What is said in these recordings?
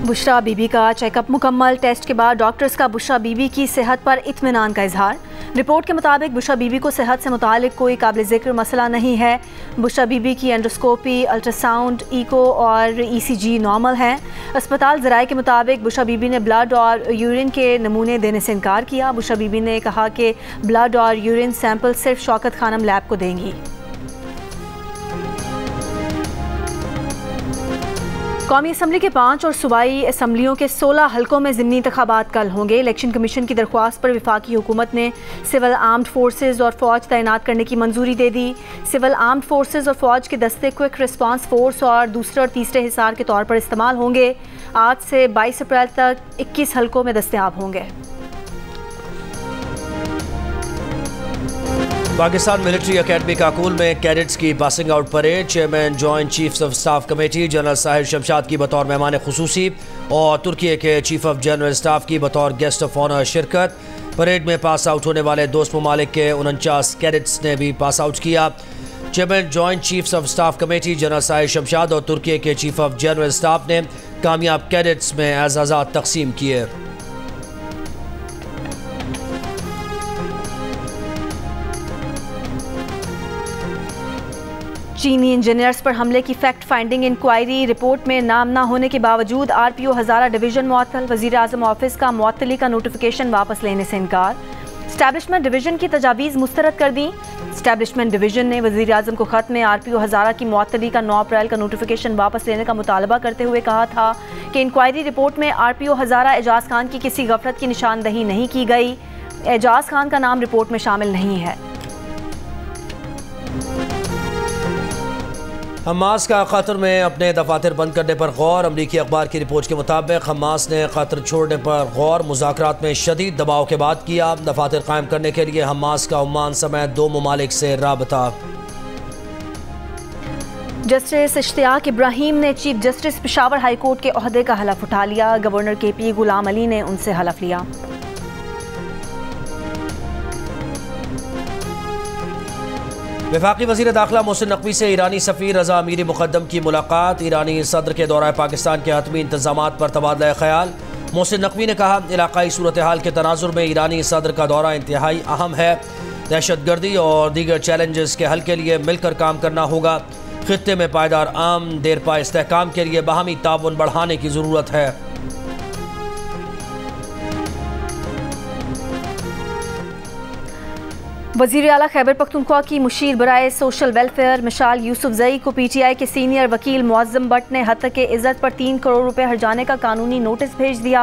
बुशरा बीबी का चेकअप मुकम्मल। टेस्ट के बाद डॉक्टर्स का बुशरा बीबी की सेहत पर इत्मीनान का इजहार। रिपोर्ट के मुताबिक बुशरा बीबी को सेहत से मुतालिक कोई काबिल ज़िक्र मसला नहीं है। बुशरा बीबी की एंडोस्कोपी, अल्ट्रासाउंड, ईको और ECG नॉर्मल हैं। अस्पताल ज़राए के मुताबिक बुशरा बीबी ने ब्लड और यूरिन के नमूने देने से इनकार किया। बुशरा बीबी ने कहा कि ब्लड और यूरिन सैंपल सिर्फ शौकत खानम लैब को देंगी। कौमी असम्बली के 5 और सूबाई असम्बलियों के 16 हल्कों में ज़िमनी इंतखाबात कल होंगे। इलेक्शन कमीशन की दरख्वास्त पर वफाकी हुकूमत ने सिविल आर्म्ड फोर्सेज और फ़ौज तैनात करने की मंजूरी दे दी। सिविल आर्म्ड फोर्सेज और फ़ौज के दस्ते क्विक रिस्पांस फोर्स और दूसरे और तीसरे हिसार के तौर पर इस्तेमाल होंगे। आज से 22 अप्रैल तक 21 हल्कों में दस्तयाब होंगे। पाकिस्तान मिलिट्री अकेडमी काकुल में कैडेट्स की passing out parade. Chairman joint chiefs of staff committee general Sahir Shamshad की बतौर मेहमान खुसूसी और तुर्की के चीफ ऑफ जनरल स्टाफ की बतौर गेस्ट ऑफ ऑनर शिरकत। परेड में पास आउट होने वाले दोस्त ममालिक के 49 कैडेट्स ने भी पास आउट किया। Chairman joint chiefs of staff committee general Sahir Shamshad और तुर्की के चीफ ऑफ जनरल स्टाफ ने कामयाब कैडेट्स में एजाज़ात तकसीम किए। चीनी इंजीनियर्स पर हमले की फैक्ट फाइंडिंग इंक्वायरी रिपोर्ट में नाम न होने के बावजूद RPO हज़ारा डिवीज़न मुअत्तल। वज़ीर आज़म ऑफिस का मुअत्तली का नोटिफिकेशन वापस लेने से इनकार। स्टैब्लिशमेंट डिवीज़न की तजावीज़ मुस्तरद कर दी। स्टैब्लिशमेंट डिवीज़न ने वज़ीर आज़म को ख़त में RPO हज़ारा की मुअत्तली का 9 अप्रैल का नोटिफिकेशन वापस लेने का मुतालबा करते हुए कहा था कि इंक्वायरी रिपोर्ट में RPO हज़ारा एजाज़ खान की किसी गफलत की निशानदही नहीं की गई। एजाज़ खान का नाम रिपोर्ट में शामिल नहीं है। हमास का कतर में अपने दफातर बंद करने पर गौर। अमरीकी अखबार की रिपोर्ट के मुताबिक हमास ने कतर छोड़ने पर गौर मुज़ाकरात में शदीद दबाव के बाद किया। दफातर कायम करने के लिए हमास का ओमान समेत 2 ममालिक से राबता। जस्टिस इश्तियाक इब्राहिम ने chief justice Peshawar high court के ओहदे का हलफ उठा लिया। गवर्नर KP गुलाम अली ने उनसे हलफ लिया। वफाकी वज़ीर दाखिला मोहसिन नकवी से ईरानी सफ़ीर रज़ा अमीरी मुक़द्दम की मुलाकात। ईरानी सदर के दौरा पाकिस्तान के हतमी इंतज़ामात पर तबादला ख्याल। मोहसिन नकवी ने कहा इलाक़ाई सूरत हाल के तनाजुर में ईरानी सदर का दौरा इंतहाई अहम है। दहशतगर्दी और दीगर चैलेंजेस के हल के लिए मिलकर काम करना होगा। ख़ित्ते में पायदार आम देरपा इस्तेहकाम के लिए बाहमी ताउन बढ़ाने की ज़रूरत है। वज़ीर आला खैबर पख्तूनख्वा की मुशीर बराए सोशल वेलफेयर मिशाल यूसुफजई को PTI के सीनियर वकील मुअज़्ज़म भट्ट ने हत्या के इज़्ज़त पर 3 करोड़ रुपए हर्जाने का कानूनी नोटिस भेज दिया।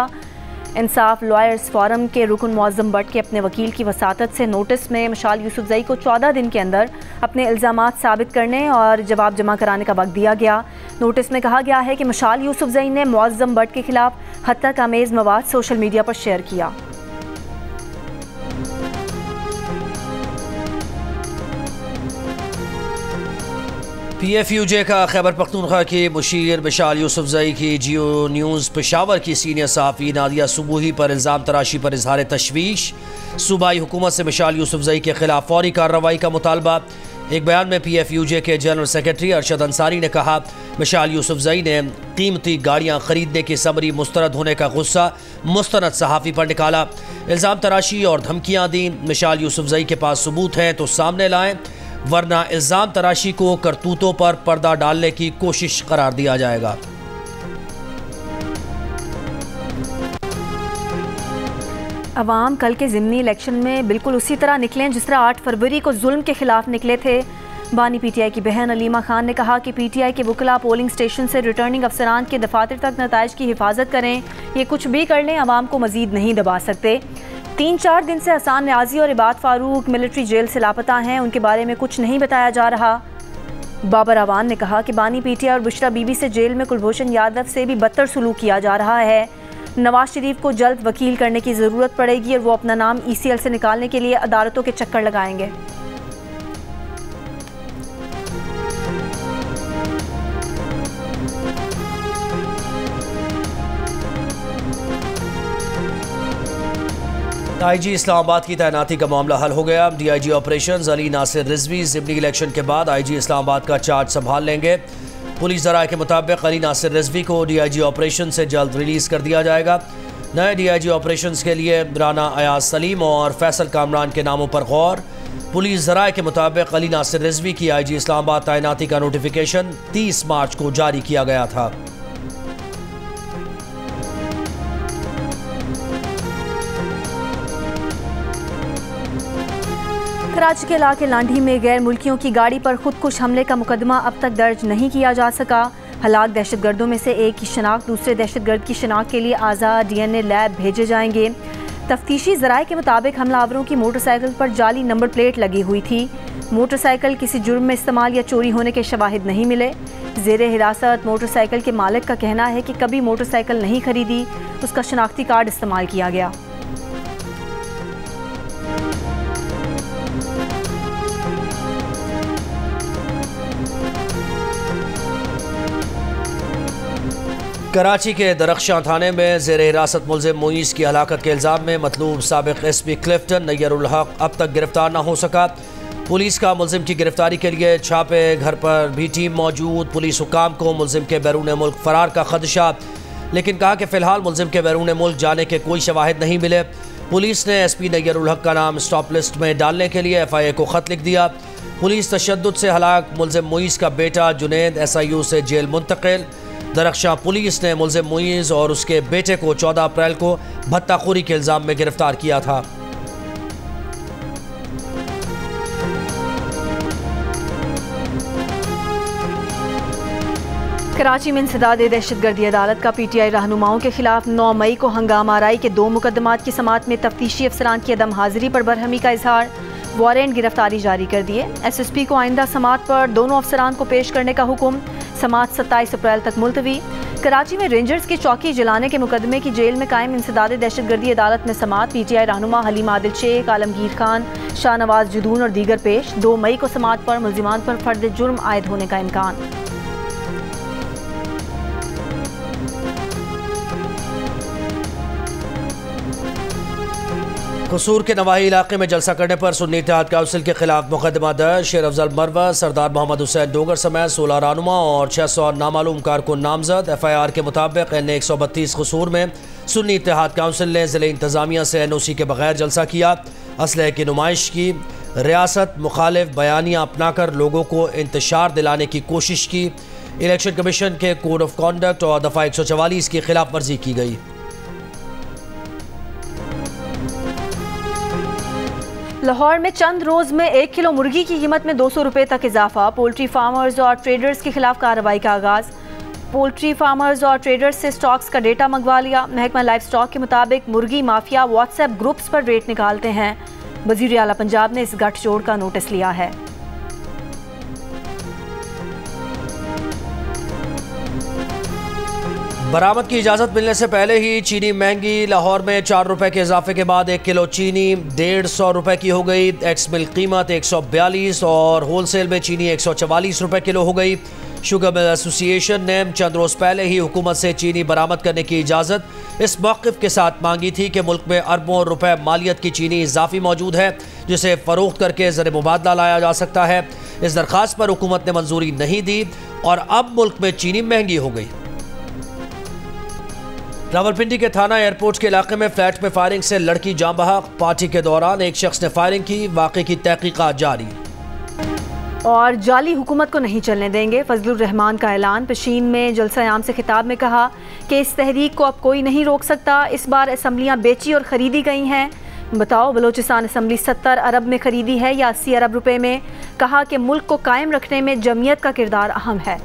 इंसाफ लॉयर्स फोरम के रुकन मुअज़्ज़म भट्ट के अपने वकील की वसातत से नोटिस में मिशाल यूसुफजई को 14 दिन के अंदर अपने इल्ज़ामात साबित करने और जवाब जमा कराने का वक्त दिया गया। नोटिस में कहा गया है कि मिशाल यूसुफजई ने मुअज़्ज़म भट्ट के खिलाफ हत्या का आमेज़ मवाद सोशल मीडिया पर शेयर किया। PFUJ का खैबर पख्तूनख्वा की मुशीर मिशाल यूसुफजई की जियो न्यूज़ पेशावर की सीनियर सहाफ़ी नादिया सुबूही पर इल्ज़ाम तराशी पर इजहार तशवीश। सूबाई हुकूमत से मिशाल यूसुफजई के खिलाफ फौरी कार्रवाई का मुतालबा। एक बयान में PFUJ के जनरल सेक्रेटरी अरशद अंसारी ने कहा मिशाल यूसुफजई ने कीमती गाड़ियाँ खरीदने की समरी मुस्तरद होने का गुस्सा मुस्तनद सहाफ़ी पर निकाला। इल्ज़ाम तराशी और धमकियाँ दी। मिशाल यूसुफजई के पास सबूत हैं तो सामने लाएँ, वरना इल्ज़ाम तराशी को करतूतों पर पर्दा डालने की कोशिश करार दिया जाएगा। अवाम कल के ज़िमनी इलेक्शन में बिल्कुल उसी तरह निकलें जिस तरह 8 फरवरी को जुल्म के खिलाफ निकले थे। बानी PTI की बहन अलीमा खान ने कहा कि PTI के वकला पोलिंग स्टेशन से रिटर्निंग अफसरान के दफातर तक नताइज की हिफाजत करें। ये कुछ भी कर लें, अवाम को मजीद नहीं दबा सकते। 3-4 दिन से हसान न्याजी और इबाद फारूक मिलिट्री जेल से लापता हैं, उनके बारे में कुछ नहीं बताया जा रहा। बाबर अवान ने कहा कि बानी PTI और बुशरा बीबी से जेल में कुलभूषण यादव से भी बदतर सलूक किया जा रहा है। नवाज शरीफ को जल्द वकील करने की ज़रूरत पड़ेगी और वो अपना नाम ECL से निकालने के लिए अदालतों के चक्कर लगाएंगे। IG इस्लामाबाद की तैनाती का मामला हल हो गया। DIG ऑपरेशन अली नासिर रिजवी ज़िमनी इलेक्शन के बाद IG इस्लामाबाद का चार्ज संभाल लेंगे। पुलिस ज़राए के मुताबिक अली नासिर रिजवी को DIG ऑपरेशन से जल्द रिलीज़ कर दिया जाएगा। नए DIG ऑपरेशन के लिए राना अयाज सलीम और फैसल कामरान के नामों पर गौर। पुलिस ज़राए के मुताबिक अली नासिर रिजवी की IG इस्लामाबाद तैनाती का नोटिफिकेशन 30 मार्च को जारी किया गया था। कराची के इलाके लांढी में गैर मुल्कियों की गाड़ी पर खुदकुश हमले का मुकदमा अब तक दर्ज नहीं किया जा सका। हलाक दहशतगर्दों में से एक की शनाख्त दूसरे दहशतगर्द की शनाख्त के लिए आज़ाद DNA लैब भेजे जाएंगे। तफ्तीशी ज़राए के मुताबिक हमलावरों की मोटरसाइकिल पर जाली नंबर प्लेट लगी हुई थी। मोटरसाइकिल किसी जुर्म में इस्तेमाल या चोरी होने के शवाहिद नहीं मिले। ज़ेरे हिरासत मोटरसाइकिल के मालिक का कहना है कि कभी मोटरसाइकिल नहीं खरीदी, उसका शनाख्ती कार्ड इस्तेमाल किया गया। कराची के दरख्शां थाने में ज़ेर हिरासत मुलजिम मुईस की हलाकत के इल्ज़ाम में मतलूब साबिक़ SP क्लिफ्टन नैयरुल हक अब तक गिरफ्तार न हो सका। पुलिस का मुलजिम की गिरफ्तारी के लिए छापे घर पर भी टीम मौजूद। पुलिस हुकाम को मुलजिम के बैरून मुल्क फरार का खदशा, लेकिन कहा कि फ़िलहाल मुलजिम के बैरून मुल्क जाने के कोई शवाहिद नहीं मिले। पुलिस ने SP नैयरुल हक का नाम स्टॉप लिस्ट में डालने के लिए FIA को ख़त लिख दिया। पुलिस तशद्दुद से हलाक मुलजिम मुईस का बेटा जुनैद SIU से जेल मुंतकिल। दरख्शां पुलिस ने मुलजिम मुईस और उसके बेटे को 14 अप्रैल को भत्ताखोरी के इल्ज़ाम में गिरफ्तार किया था। कराची में इंसदाद दहशतगर्दी अदालत का PTI रहनुमाओं के खिलाफ 9 मई को हंगामा आराई के 2 मुकदमात की समाअत में तफ्तीशी अफसरान की अदम हाजिरी पर बरहमी का इजहार। वारंट गिरफ्तारी जारी कर दिए। SSP को आइंदा समाअत पर दोनों अफसरान को पेश करने का हुक्म। समाअत 27 अप्रैल तक मुलतवी। कराची में रेंजर्स की चौकी जलाने के मुकदमे की जेल में कायम इंसदाद दहशतगर्दी अदालत में समाअत। PTI रहनुमा हलीम आदिल शेख, आलमगीर खान, शाहनवाज जदून और दीगर पेश। 2 मई को समाअत पर मुल्जिमान पर फर्द जुर्म आयद होने का इम्कान। कसूर के नवाही इलाके में जलसा करने पर सुन्नी इत्तेहाद काउंसिल के खिलाफ मुकदमा दर्ज। शेर अफजल मरवा, सरदार मोहम्मद हुसैन डोगर समेत 16 रहनुमा और 600 नामालूम कारकुन नामजद। FIR के मुताबिक NA 132 कसूर में सुन्नी इत्तेहाद काउंसिल ने ज़िले इंतज़ामिया से NOC के बगैर जलसा किया, असलहे की नुमाइश की, रियासत मुखालिफ बयानियाँ अपनाकर लोगों को इंतशार दिलाने की कोशिश की। इलेक्शन कमीशन के कोड ऑफ कॉन्डक्ट और दफ़ा 144 की खिलाफ वर्जी की गई। लाहौर में चंद रोज में 1 किलो मुर्गी की कीमत में 200 रुपये तक इजाफा। पोल्ट्री फार्मर्स और ट्रेडर्स के खिलाफ कार्रवाई का आगाज। पोल्ट्री फार्मर्स और ट्रेडर्स से स्टॉक्स का डेटा मंगवा लिया। महकमा लाइफ स्टॉक के मुताबिक मुर्गी माफिया व्हाट्सएप ग्रुप्स पर रेट निकालते हैं। वजीर आला पंजाब ने इस गठजोड़ का नोटिस लिया है। बरामद की इजाज़त मिलने से पहले ही चीनी महंगी। लाहौर में 4 रुपये के इजाफे के बाद 1 किलो चीनी 150 रुपये की हो गई। एक्स मिल कीमत 142 और होलसेल में चीनी 144 रुपये किलो हो गई। शुगर मिल एसोसिएशन ने चंद रोज़ पहले ही हुकूमत से चीनी बरामद करने की इजाज़त इस मौक़िफ़ के साथ मांगी थी कि मुल्क में अरबों रुपए मालियत की चीनी इजाफी मौजूद है, जिसे फ़रोख्त करके ज़र मुबादला लाया जा सकता है। इस दरख्वास्त पर हुकूमत ने मंजूरी नहीं दी और अब मुल्क में चीनी महंगी हो गई। रावलपिंडी के थाना एयरपोर्ट के इलाके में फ्लैट में फायरिंग से लड़की जाँ बहक। पार्टी के दौरान एक शख्स ने फायरिंग की। वाक़े की तहकीकात जारी। और जाली हुकूमत को नहीं चलने देंगे, फजलुर रहमान का ऐलान। पशीन में जलसा-ए-आम से खिताब में कहा कि इस तहरीक को अब कोई नहीं रोक सकता। इस बार असम्बलियाँ बेची और ख़रीदी गई हैं। बताओ बलोचिस्तान असम्बली 70 अरब में ख़रीदी है या 80 अरब रुपए में। कहा कि मुल्क को कायम रखने में जमीयत का किरदार अहम है।